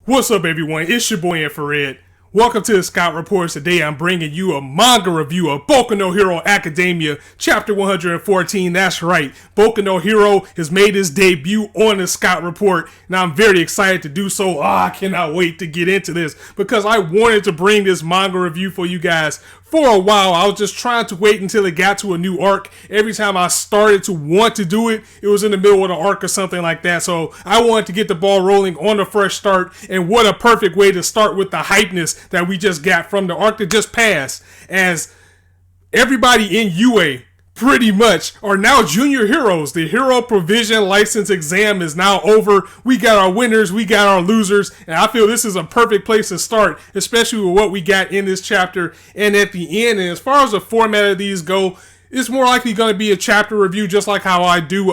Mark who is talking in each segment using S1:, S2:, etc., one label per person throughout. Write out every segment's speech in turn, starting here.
S1: What's up, everyone? It's your boy Infrared. Welcome to the Scout Reports. Today I'm bringing you a manga review of Boku no Hero Academia, Chapter 114. That's right, Boku no Hero has made his debut on the Scout Report, and I'm very excited to do so. I cannot wait to get into this, because I wanted to bring this manga review for you guys for a while. I was just trying to wait until it got to a new arc. Every time I started to want to do it, it was in the middle of the arc or something like that. So I wanted to get the ball rolling on a fresh start, and what a perfect way to start with the hypeness that we just got from the arc that just passed, as everybody in UA pretty much are now junior heroes. The hero provision license exam is now over. We got our winners, we got our losers, and I feel this is a perfect place to start, especially with what we got in this chapter and at the end. And as far as the format of these go, it's more likely going to be a chapter review, just like how I do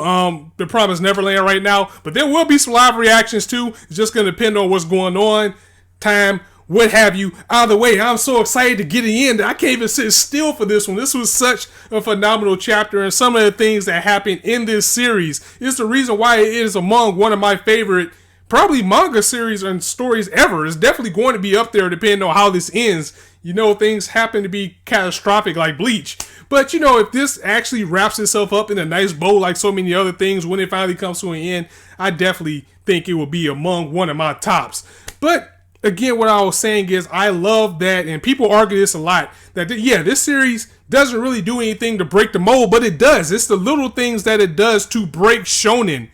S1: The Promised Neverland right now. But there will be some live reactions too. It's just going to depend on what's going on, time, what have you. Either way, I'm so excited to get it in that I can't even sit still for this one. This was such a phenomenal chapter, and some of the things that happened in this series is the reason why it is among one of my favorite probably manga series and stories ever. It's definitely going to be up there depending on how this ends. You know, things happen to be catastrophic like Bleach. But, you know, if this actually wraps itself up in a nice bow like so many other things when it finally comes to an end, I definitely think it will be among one of my tops. But again, what I was saying is I love that, and people argue this a lot, that this series doesn't really do anything to break the mold, but it does. It's the little things that it does to break shonen.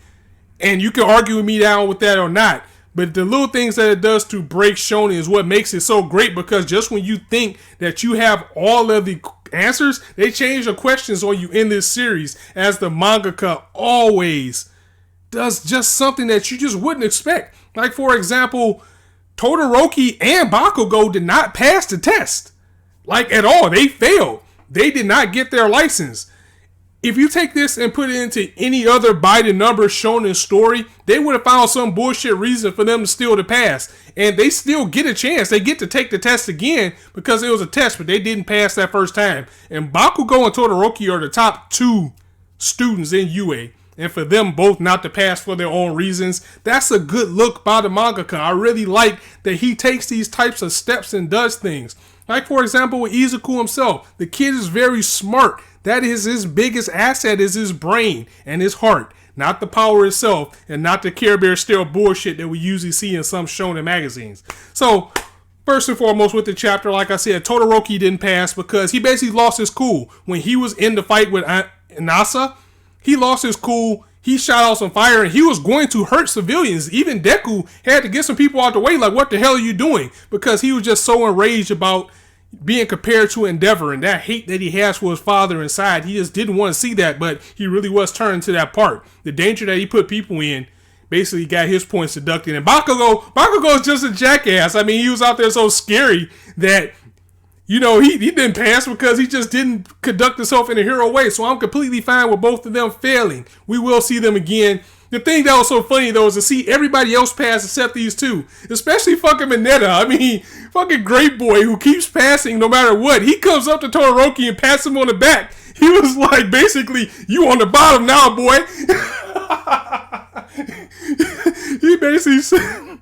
S1: And you can argue with me down with that or not, but the little things that it does to break shonen is what makes it so great, because just when you think that you have all of the answers, they change the questions on you in this series, as the mangaka always does just something that you just wouldn't expect. Like, for example, Todoroki and Bakugo did not pass the test. Like, at all. They failed. They did not get their license. If you take this and put it into any other by the numbers shonen story, they would have found some bullshit reason for them to still to pass. And they still get a chance. They get to take the test again because it was a test, but they didn't pass that first time. And Bakugo and Todoroki are the top two students in UA. And for them both not to pass for their own reasons, that's a good look by the mangaka. I really like that he takes these types of steps and does things. Like, for example, with Izuku himself. The kid is very smart. That is his biggest asset, is his brain and his heart. Not the power itself, and not the Care Bear style bullshit that we usually see in some shonen magazines. So, first and foremost with the chapter, like I said, Todoroki didn't pass because he basically lost his cool. When he was in the fight with Inasa, he lost his cool. He shot out some fire, and he was going to hurt civilians. Even Deku had to get some people out the way, like, what the hell are you doing? Because he was just so enraged about being compared to Endeavor and that hate that he has for his father inside. He just didn't want to see that, but he really was turning to that part. The danger that he put people in basically got his points deducted. And Bakugo is just a jackass. I mean, he was out there so scary that, you know, he didn't pass because he just didn't conduct himself in a hero way. So I'm completely fine with both of them failing. We will see them again. The thing that was so funny, though, is to see everybody else pass except these two. Especially fucking Mineta. I mean, fucking Great Boy, who keeps passing no matter what. He comes up to Todoroki and passes him on the back. He was like, basically, you on the bottom now, boy. He basically said,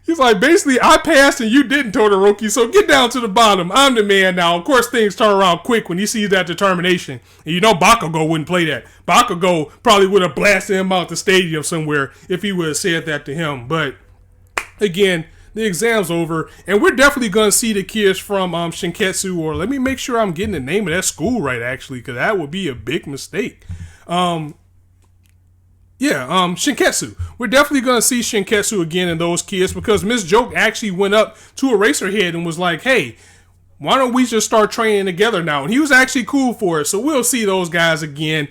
S1: he's like, basically, I passed and you didn't, Todoroki, so get down to the bottom. I'm the man now. Of course, things turn around quick when he sees that determination. And you know Bakugo wouldn't play that. Bakugo probably would have blasted him out the stadium somewhere if he would have said that to him. But, again, the exam's over. And we're definitely going to see the kids from Shinketsu, or let me make sure I'm getting the name of that school right, actually, because that would be a big mistake. Shinketsu. We're definitely going to see Shinketsu again and those kids, because Miss Joke actually went up to Eraserhead and was like, hey, why don't we just start training together now? And he was actually cool for it. So we'll see those guys again.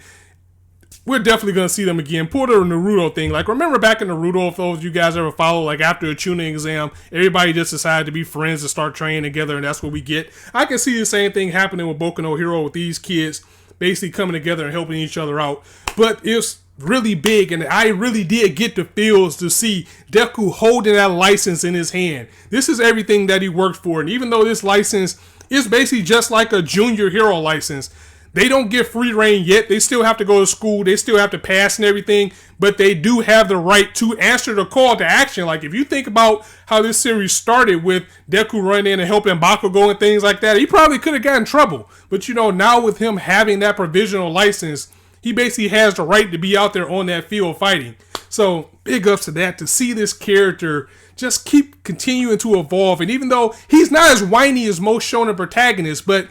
S1: We're definitely going to see them again. Pull the Naruto thing. Like, remember back in Naruto, if those of you guys ever follow, like after a tuning exam, everybody just decided to be friends and start training together, and that's what we get. I can see the same thing happening with Boku no Hero, with these kids basically coming together and helping each other out. But it's really big, and I really did get the feels to see Deku holding that license in his hand. This is everything that he worked for, and even though this license is basically just like a junior hero license, They don't get free reign yet. They still have to go to school. They still have to pass and everything. But they do have the right to answer the call to action. Like, if you think about how this series started with Deku running in and helping Bakugo and things like that, he probably could have gotten in trouble. But, now with him having that provisional license, he basically has the right to be out there on that field fighting. So, big ups to that. To see this character just keep continuing to evolve. And even though he's not as whiny as most shonen protagonists, but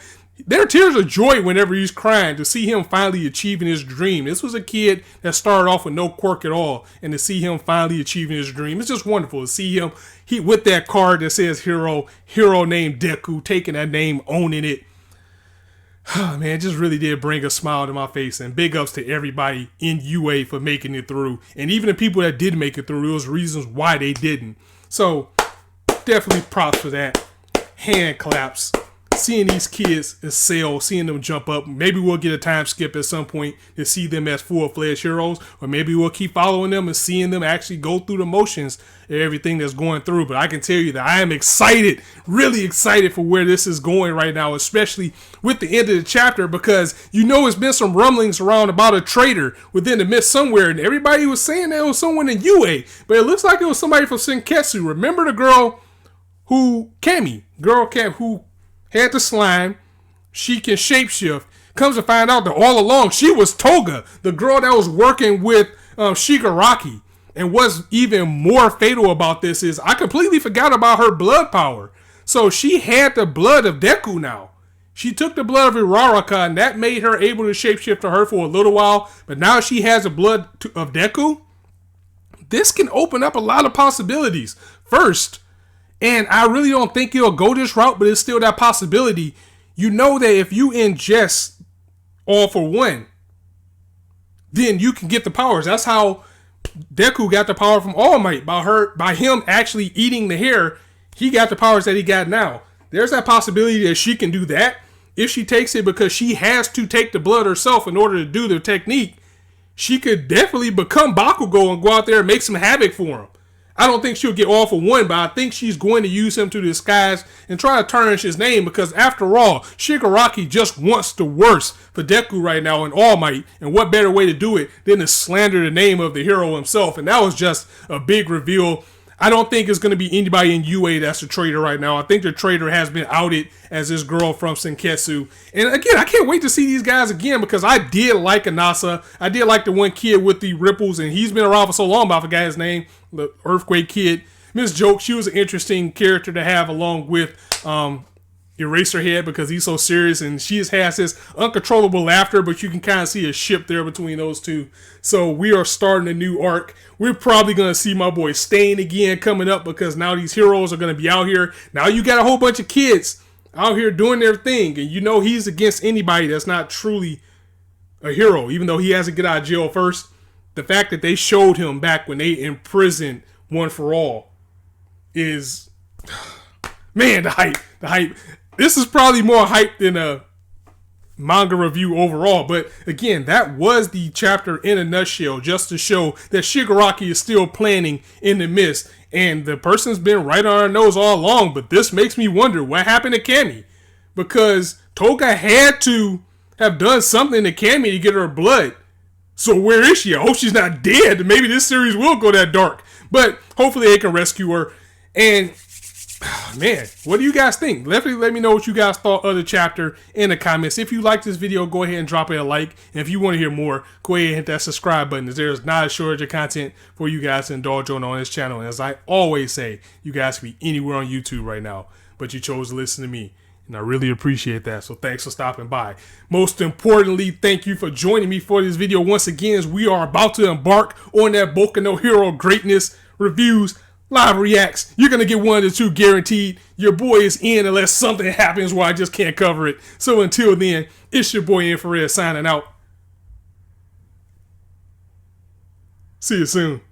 S1: there are tears of joy whenever he's crying to see him finally achieving his dream. This was a kid that started off with no quirk at all, and to see him finally achieving his dream, it's just wonderful to see him with that card that says hero named Deku, taking that name, owning it. Man, it just really did bring a smile to my face, and big ups to everybody in UA for making it through. And even the people that did make it through, there was reasons why they didn't. So, definitely props for that. Hand claps. Seeing these kids excel, seeing them jump up. Maybe we'll get a time skip at some point to see them as full-fledged heroes, or maybe we'll keep following them and seeing them actually go through the motions of everything that's going through. But I can tell you that I am excited, really excited for where this is going right now, especially with the end of the chapter, because it's been some rumblings around about a traitor within the mist somewhere, and everybody was saying that it was someone in UA, but it looks like it was somebody from Senketsu. Remember the girl who had the slime, she can shapeshift. Comes to find out that all along she was Toga, the girl that was working with Shigaraki. And what's even more fatal about this is I completely forgot about her blood power. So she had the blood of Deku now. She took the blood of Uraraka, and that made her able to shapeshift to her for a little while. But now she has the blood of Deku. This can open up a lot of possibilities. First, and I really don't think it'll go this route, but it's still that possibility. That if you ingest All for One, then you can get the powers. That's how Deku got the power from All Might. By him actually eating the hair, he got the powers that he got now. There's that possibility that she can do that. If she takes it, because she has to take the blood herself in order to do the technique, she could definitely become Bakugo and go out there and make some havoc for him. I don't think she'll get All for One, but I think she's going to use him to disguise and try to tarnish his name, because after all, Shigaraki just wants the worst for Deku right now and All Might, and what better way to do it than to slander the name of the hero himself. And that was just a big reveal. I don't think it's going to be anybody in UA that's the traitor right now. I think the traitor has been outed as this girl from Senketsu. And again, I can't wait to see these guys again, because I did like Anasa. I did like the one kid with the ripples, and he's been around for so long, but I forgot his name, the Earthquake kid. Miss Joke, she was an interesting character to have along with Eraserhead, because he's so serious, and she just has this uncontrollable laughter, but you can kind of see a ship there between those two. So we are starting a new arc. We're probably going to see my boy Stain again coming up, because now these heroes are going to be out here. Now you got a whole bunch of kids out here doing their thing, and he's against anybody that's not truly a hero, even though he has to get out of jail first. The fact that they showed him back when they imprisoned One for All is, man, the hype. This is probably more hype than a manga review overall, but again, that was the chapter in a nutshell, just to show that Shigaraki is still planning in the mist, and the person's been right on our nose all along. But this makes me wonder what happened to Cammy, because Toga had to have done something to Cammy to get her blood. So where is she? I hope she's not dead. Maybe this series will go that dark, but hopefully they can rescue her. And man, what do you guys think? Definitely let me know what you guys thought of the chapter in the comments. If you like this video, go ahead and drop it a like. And if you want to hear more, go ahead and hit that subscribe button, as there's not a shortage of content for you guys to indulge on this channel. And as I always say, you guys could be anywhere on YouTube right now, but you chose to listen to me, and I really appreciate that. So thanks for stopping by. Most importantly, thank you for joining me for this video once again, as we are about to embark on that Boku no Hero greatness reviews, live reacts. You're going to get one of the two guaranteed. Your boy is in unless something happens where I just can't cover it. So until then, it's your boy Infrared signing out. See you soon.